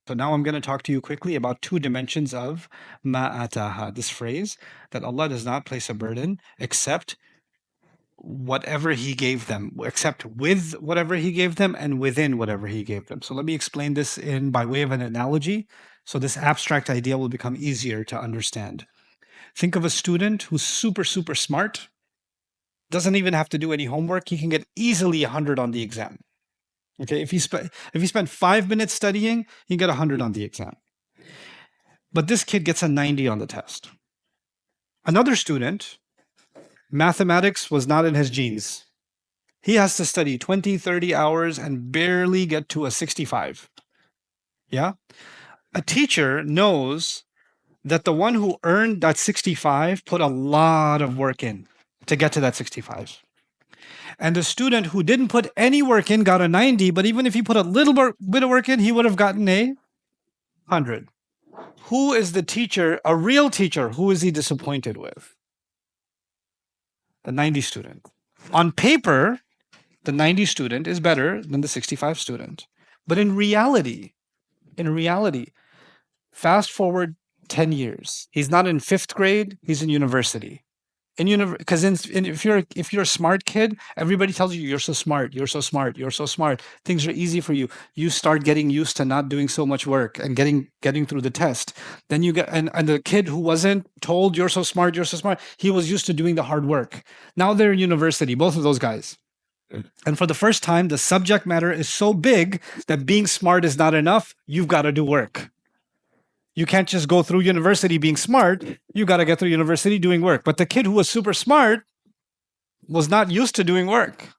So now I'm going to talk to you quickly about two dimensions of ma'ataha, this phrase that Allah does not place a burden except whatever He gave them, except with whatever He gave them and within whatever He gave them. So let me explain this in by way of an analogy, so this abstract idea will become easier to understand. Think of a student who's super, super smart, doesn't even have to do any homework. He can get easily 100 on the exam. Okay, if he spent 5 minutes studying, he can get 100 on the exam. But this kid gets a 90 on the test. Another student, mathematics was not in his genes. He has to study 20, 30 hours and barely get to a 65. Yeah? A teacher knows that the one who earned that 65 put a lot of work in to get to that 65. And the student who didn't put any work in got a 90, but even if he put a little bit of work in, he would have gotten a 100. Who is the teacher, a real teacher, who is he disappointed with? The 90 student. On paper, the 90 student is better than the 65 student. But in reality, fast forward 10 years. He's not in 5th grade, he's in university. Because if you're a smart kid, everybody tells you you're so smart, you're so smart, you're so smart. Things are easy for you. You start getting used to not doing so much work and getting through the test. Then you get and the kid who wasn't told you're so smart, he was used to doing the hard work. Now they're in university, both of those guys. And for the first time, the subject matter is so big that being smart is not enough. You've got to do work. You can't just go through university being smart. You got to get through university doing work. But the kid who was super smart was not used to doing work.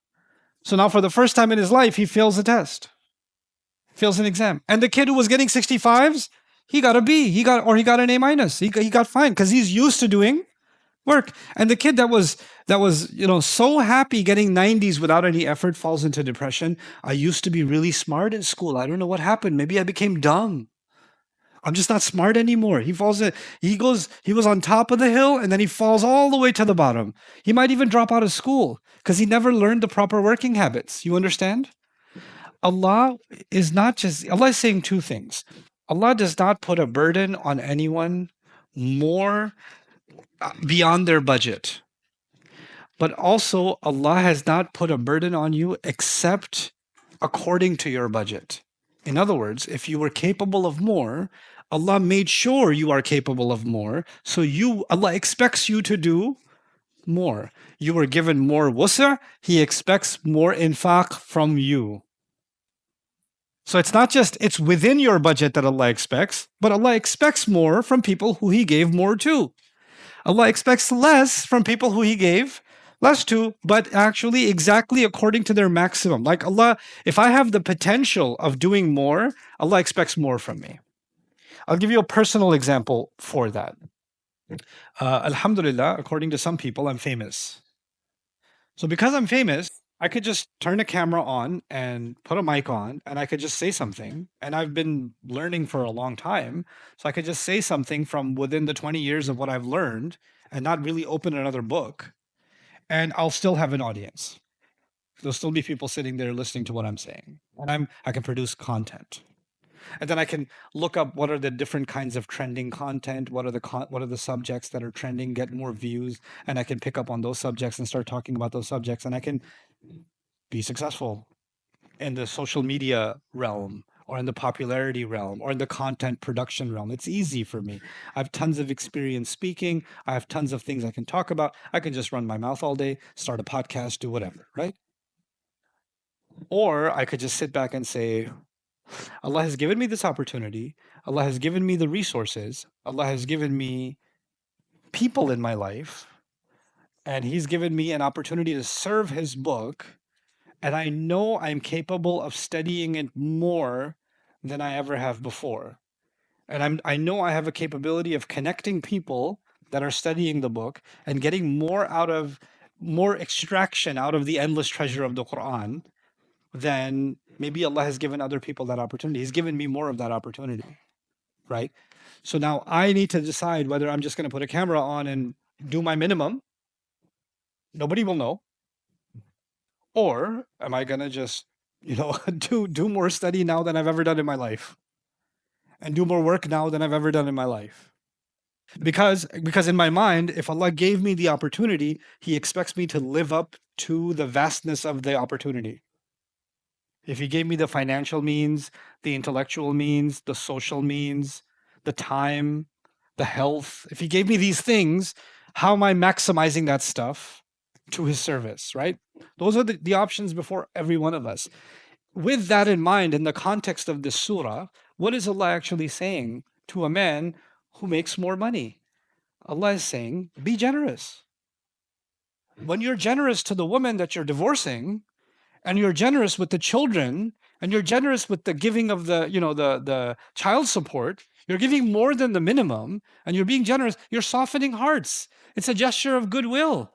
So now for the first time in his life, he fails a test, fails an exam. And the kid who was getting 65s, he got a B. He got an A minus. He got fine because he's used to doing work. And the kid that was so happy getting 90s without any effort falls into depression. I used to be really smart in school. I don't know what happened. Maybe I became dumb. I'm just not smart anymore. He was on top of the hill and then he falls all the way to the bottom. He might even drop out of school because he never learned the proper working habits. You understand? Allah is saying two things. Allah does not put a burden on anyone more beyond their budget. But also Allah has not put a burden on you except according to your budget. In other words, if you were capable of more, Allah made sure you are capable of more. So Allah expects you to do more. You were given more wus'a, He expects more infaq from you. So it's not just it's within your budget that Allah expects, but Allah expects more from people who He gave more to. Allah expects less from people who He gave less to, but actually exactly according to their maximum. Like Allah, if I have the potential of doing more, Allah expects more from me. I'll give you a personal example for that. Alhamdulillah, according to some people, I'm famous. So because I'm famous, I could just turn a camera on and put a mic on and I could just say something. And I've been learning for a long time. So I could just say something from within the 20 years of what I've learned and not really open another book. And I'll still have an audience. There'll still be people sitting there listening to what I'm saying. And I can produce content. And then I can look up what are the different kinds of trending content, what are the subjects that are trending, get more views, and I can pick up on those subjects and start talking about those subjects, and I can be successful in the social media realm or in the popularity realm or in the content production realm. It's easy for me. I have tons of experience speaking. I have tons of things I can talk about. I can just run my mouth all day, start a podcast, do whatever, right? Or I could just sit back and say, Allah has given me this opportunity. Allah has given me the resources. Allah has given me people in my life. And He's given me an opportunity to serve His book. And I know I'm capable of studying it more than I ever have before. And I know I have a capability of connecting people that are studying the book and getting more extraction out of the endless treasure of the Quran than maybe Allah has given other people that opportunity. He's given me more of that opportunity, right? So now I need to decide whether I'm just going to put a camera on and do my minimum. Nobody will know. Or am I going to just, do more study now than I've ever done in my life? and do more work now than I've ever done in my life. Because in my mind, if Allah gave me the opportunity, He expects me to live up to the vastness of the opportunity. If He gave me the financial means, the intellectual means, the social means, the time, the health, if He gave me these things, how am I maximizing that stuff to His service, right? Those are the options before every one of us. With that in mind, in the context of this surah, what is Allah actually saying to a man who makes more money? Allah is saying, be generous. When you're generous to the woman that you're divorcing, and you're generous with the children, and you're generous with the giving of the child support, you're giving more than the minimum, and you're being generous, you're softening hearts. It's a gesture of goodwill.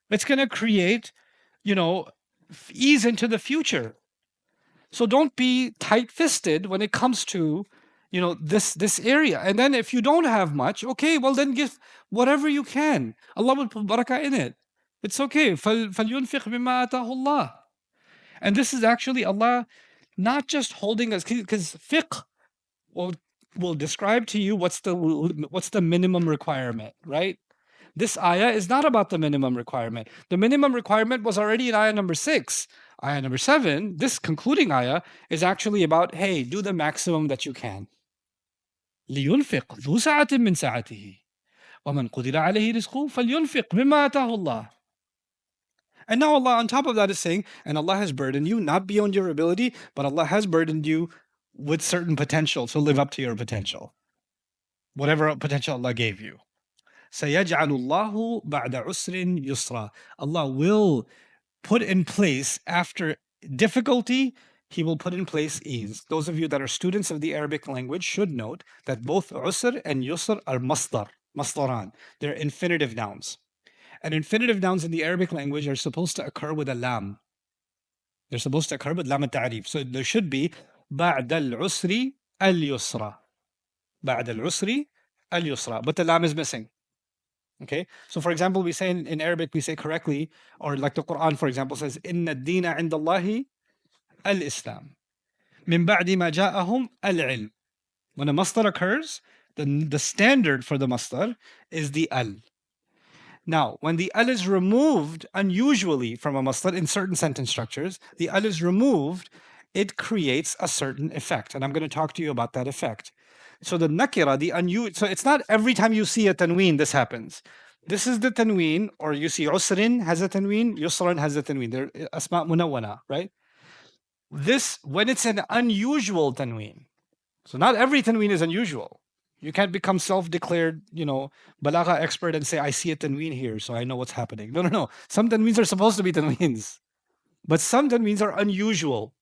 It's going to create, you know, ease into the future. So don't be tight-fisted when it comes to, this area. And then if you don't have much, okay, well then give whatever you can. Allah will put barakah in it. It's okay. فَلْيُنْفِقْ بِمَا آتَاهُ اللَّهُ. And this is actually Allah not just holding us, because fiqh will describe to you what's the minimum requirement, right? This ayah is not about the minimum requirement. The minimum requirement was already in ayah number 6. Ayah number 7, this concluding ayah, is actually about, hey, do the maximum that you can. لِيُنْفِقْ ذُو سَعَةٍ مِّن سَعَتِهِ وَمَنْ قُدِرَ عَلَيْهِ رِزْقُهُ فَلْيُنْفِقْ مِمَّا آتَاهُ اللَّهُ. And now Allah on top of that is saying, and Allah has burdened you, not beyond your ability, but Allah has burdened you with certain potential, so live up to your potential. Whatever potential Allah gave you. سَيَجْعَلُ اللَّهُ بَعْدَ عُسْرٍ يُسْرًا. Allah will put in place, after difficulty, He will put in place ease. Those of you that are students of the Arabic language should note that both usr and yusr are masdaran. They're infinitive nouns. And infinitive nouns in the Arabic language are supposed to occur with a lam. They're supposed to occur with lam al-ta'rif. So there should be بعد العسر اليسرى. بعد العسر اليسرى. But the lam is missing. Okay? So for example, we say in Arabic, we say correctly, or like the Quran, for example, says, إِنَّ الدِّينَ عِنْدَ اللَّهِ الْإِسْلَامِ مِنْ بَعْدِ مَا جَاءَهُمْ الْعِلْمِ. When a masdar occurs, the standard for the masdar is the al. Now, when the al is removed unusually from a masdar in certain sentence structures, the al is removed, it creates a certain effect. And I'm going to talk to you about that effect. So the nakira, so it's not every time you see a tanween this happens. This is the tanween, or you see usrin has a tanween, yusran has a tanween. They're asma munawwana, right? This, when it's an unusual tanween. So not every tanween is unusual. You can't become self-declared, balagha expert and say, I see a tanween here, so I know what's happening. No, no, no. Some tanweens are supposed to be tanweens. But some tanweens are unusual.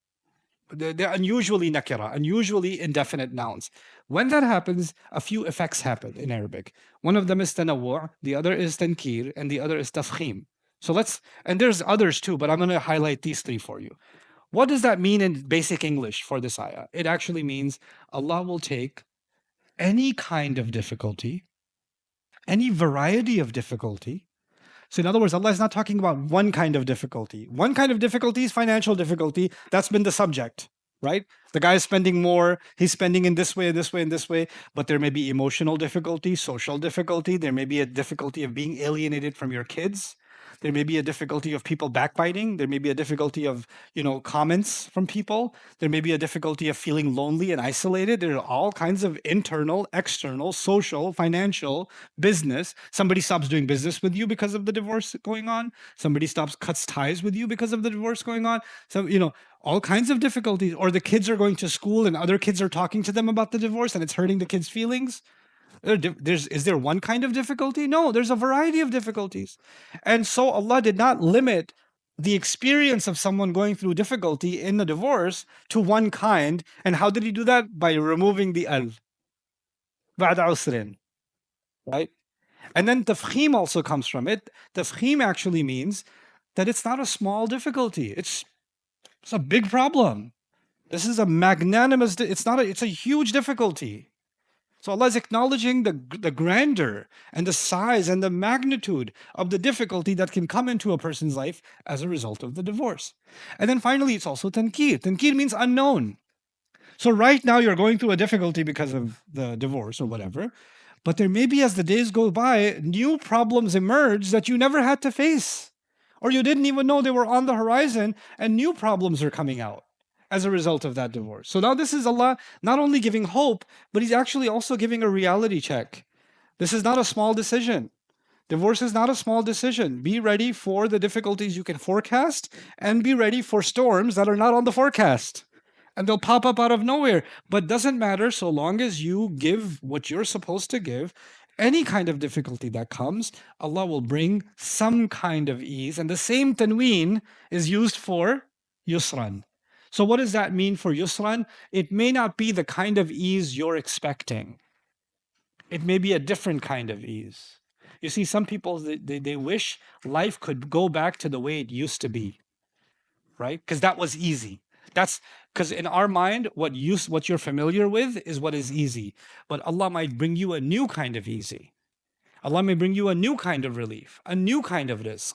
They're unusually nakira, unusually indefinite nouns. When that happens, a few effects happen in Arabic. One of them is tanawwu', the other is tankir, and the other is tafkhim. And there's others too, but I'm going to highlight these 3 for you. What does that mean in basic English for this ayah? It actually means Allah will take any kind of difficulty, any variety of difficulty. So in other words, Allah is not talking about one kind of difficulty. One kind of difficulty is financial difficulty. That's been the subject, right? The guy is spending more. He's spending in this way, this way, and this way. But there may be emotional difficulty, social difficulty. There may be a difficulty of being alienated from your kids. There may be a difficulty of people backbiting. There may be a difficulty of, comments from people. There may be a difficulty of feeling lonely and isolated. There are all kinds of internal, external, social, financial, business. Somebody stops doing business with you because of the divorce going on. Somebody cuts ties with you because of the divorce going on. So, all kinds of difficulties. Or the kids are going to school and other kids are talking to them about the divorce and it's hurting the kids' feelings. Is there one kind of difficulty? No, there's a variety of difficulties. And so Allah did not limit the experience of someone going through difficulty in the divorce to one kind. And how did He do that? By removing the al. بعد عسر. Right? And then tafkhim also comes from it. Tafkhim actually means that it's not a small difficulty. It's a big problem. This is a magnanimous, it's a huge difficulty. So Allah is acknowledging the grandeur and the size and the magnitude of the difficulty that can come into a person's life as a result of the divorce. And then finally, it's also tankir. Tankir means unknown. So right now you're going through a difficulty because of the divorce or whatever, but there may be, as the days go by, new problems emerge that you never had to face, or you didn't even know they were on the horizon, and new problems are coming out as a result of that divorce. So now this is Allah not only giving hope, but He's actually also giving a reality check. This is not a small decision. Divorce is not a small decision. Be ready for the difficulties you can forecast, and be ready for storms that are not on the forecast. And they'll pop up out of nowhere. But doesn't matter, so long as you give what you're supposed to give. Any kind of difficulty that comes, Allah will bring some kind of ease. And the same tanween is used for yusran. So what does that mean for yusran? It may not be the kind of ease you're expecting. It may be a different kind of ease. You see, some people, they wish life could go back to the way it used to be, right? Because that was easy. That's because in our mind, what you're familiar with is what is easy. But Allah might bring you a new kind of easy. Allah may bring you a new kind of relief, a new kind of rizq.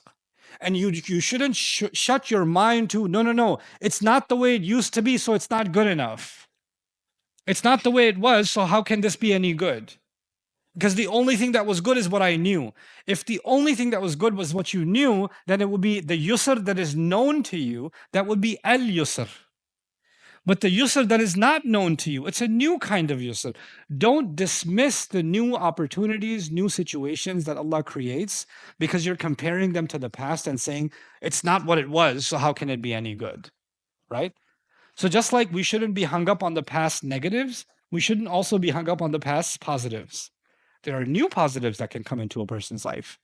And you shouldn't shut your mind to, no, no, no, it's not the way it used to be, so it's not good enough. It's not the way it was, so how can this be any good? Because the only thing that was good is what I knew. If the only thing that was good was what you knew, then it would be the yusr that is known to you, that would be al-yusr. But the yusr that is not known to you, it's a new kind of yusr. Don't dismiss the new opportunities, new situations that Allah creates because you're comparing them to the past and saying, it's not what it was, so how can it be any good? Right? So just like we shouldn't be hung up on the past negatives, we shouldn't also be hung up on the past positives. There are new positives that can come into a person's life.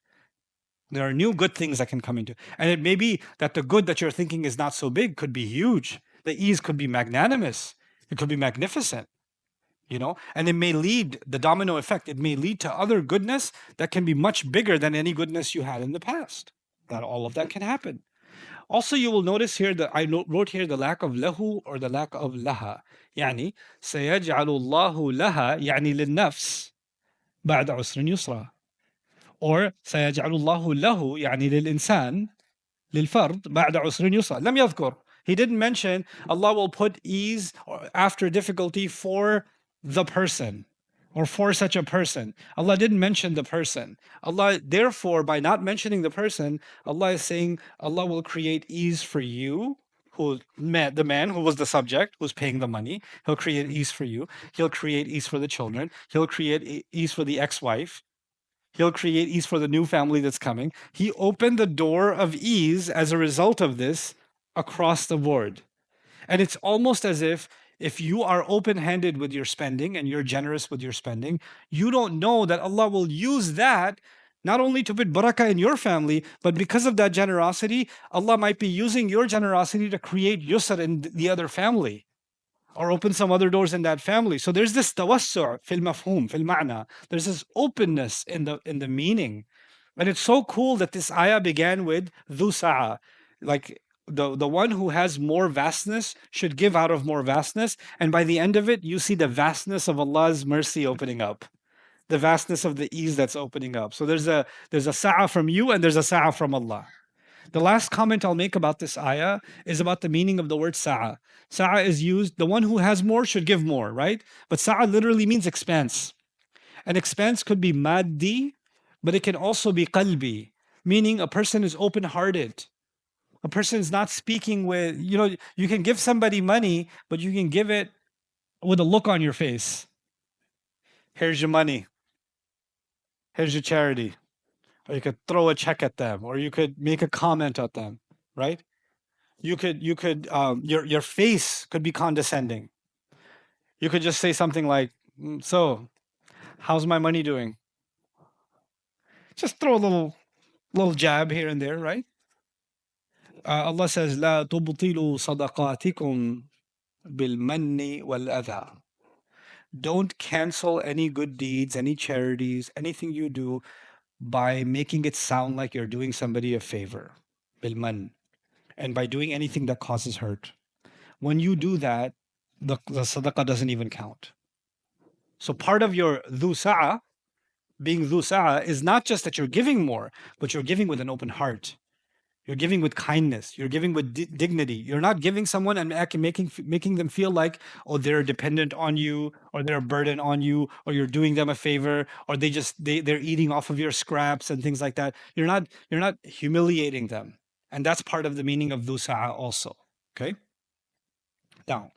There are new good things that can come into. And it may be that the good that you're thinking is not so big could be huge. The ease could be magnanimous. It could be magnificent, and it may lead, the domino effect, it may lead to other goodness that can be much bigger than any goodness you had in the past. That all of that can happen. Also, you will notice here that I wrote here the lack of lahu or the lack of laha. يعني سيجعل الله لها يعني للنفس بعد عسر يسرا. Or سيجعل الله له يعني للإنسان للفرد بعد عسر يسرا. لم يذكر. He didn't mention Allah will put ease after difficulty for the person or for such a person. Allah didn't mention the person. Allah, therefore, by not mentioning the person, Allah is saying Allah will create ease for you, the man who was the subject, who's paying the money. He'll create ease for you. He'll create ease for the children. He'll create ease for the ex-wife. He'll create ease for the new family that's coming. He opened the door of ease as a result of this across the board. And it's almost as if you are open-handed with your spending and you're generous with your spending, you don't know that Allah will use that not only to put barakah in your family, but because of that generosity, Allah might be using your generosity to create yusr in the other family or open some other doors in that family. So there's this tawassu' fil mafhum, fil ma'na. There's this openness in the meaning. And it's so cool that this ayah began with dhu sa'a. Like the one who has more vastness should give out of more vastness. And by the end of it, you see the vastness of Allah's mercy opening up. The vastness of the ease that's opening up. So there's a sa'a from you and there's a sa'a from Allah. The last comment I'll make about this ayah is about the meaning of the word sa'a. Sa'a is used, the one who has more should give more, right? But sa'a literally means expanse. And expanse could be maddi, but it can also be qalbi, meaning a person is open-hearted. A person is not speaking with, you can give somebody money, but you can give it with a look on your face. Here's your money. Here's your charity. Or you could throw a check at them, or you could make a comment at them, right? Your face could be condescending. You could just say something like, so, how's my money doing? Just throw a little jab here and there, right? Allah says, لا تبطلوا صدقاتكم بالمن والأذى. Don't cancel any good deeds, any charities, anything you do by making it sound like you're doing somebody a favor. Bilman. And by doing anything that causes hurt. When you do that, the sadaqah doesn't even count. So part of your dhu sa'a, being dhu sa'a, is not just that you're giving more, but you're giving with an open heart. You're giving with kindness. You're giving with dignity. You're not giving someone and making them feel like, oh, they're dependent on you, or they're a burden on you, or you're doing them a favor, or they're eating off of your scraps and things like that. You're not humiliating them, and that's part of the meaning of dhu sa'a also. Okay. Now,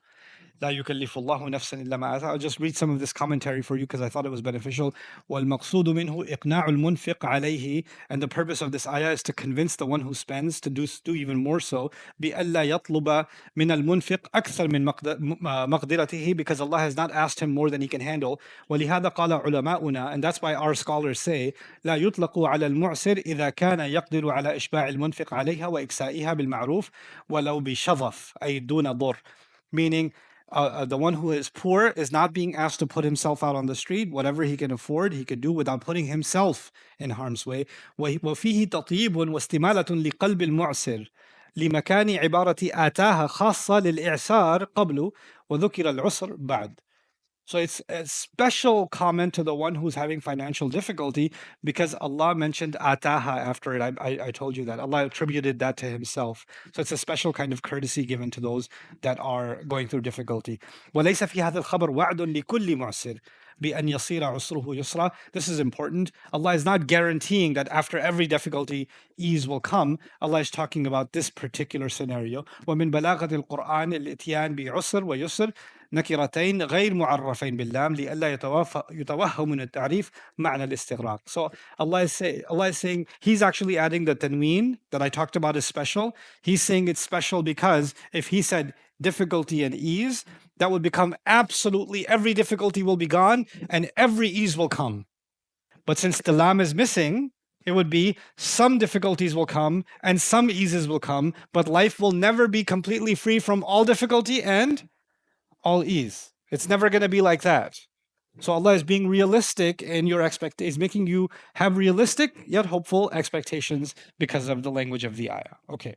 لا يكلف الله نفسا إلا ما آتاها. I'll just read some of this commentary for you because I thought it was beneficial. والمقصود منه إقناع المنفق عليه, and the purpose of this ayah is to convince the one who spends to do even more so, بألا يطلب من المنفق أكثر من مقدرته, because Allah has not asked him more than he can handle. ولهذا قال علماؤنا, and that's why our scholars say لا يطلق على المعسر إذا كان يقدر على إشباع المنفق عليها وإكسائها بالمعروف ولو بشظف أي دون ضر, meaning the one who is poor is not being asked to put himself out on the street. Whatever he can afford, he could do without putting himself in harm's way. وفيه تطيب واستمالة لقلب المعسر لمكان عبارة آتاها خاصة للإعسار قبل وذكر العسر بعد. So it's a special comment to the one who's having financial difficulty, because Allah mentioned ataha after it. I told you that Allah attributed that to himself. So it's a special kind of courtesy given to those that are going through difficulty. وليس في هذا الخبر وعد لكل معسر بأن يصير عسره يسرا. This is important. Allah is not guaranteeing that after every difficulty ease will come. Allah is talking about this particular scenario. ومن بلاغة القرآن الإتيان بعسر ويسر نكرتين غير معرفين باللام لئلا يتوهم من التعريف معنى الاستغراق. So Allah is saying He's actually adding the tanween that I talked about is special. He's saying it's special because if He said difficulty and ease, that would become absolutely every difficulty will be gone and every ease will come. But since the lam is missing, it would be some difficulties will come and some eases will come, but life will never be completely free from all difficulty and all ease. It's never going to be like that. So Allah is being realistic in your expectations, making you have realistic yet hopeful expectations because of the language of the ayah. Okay.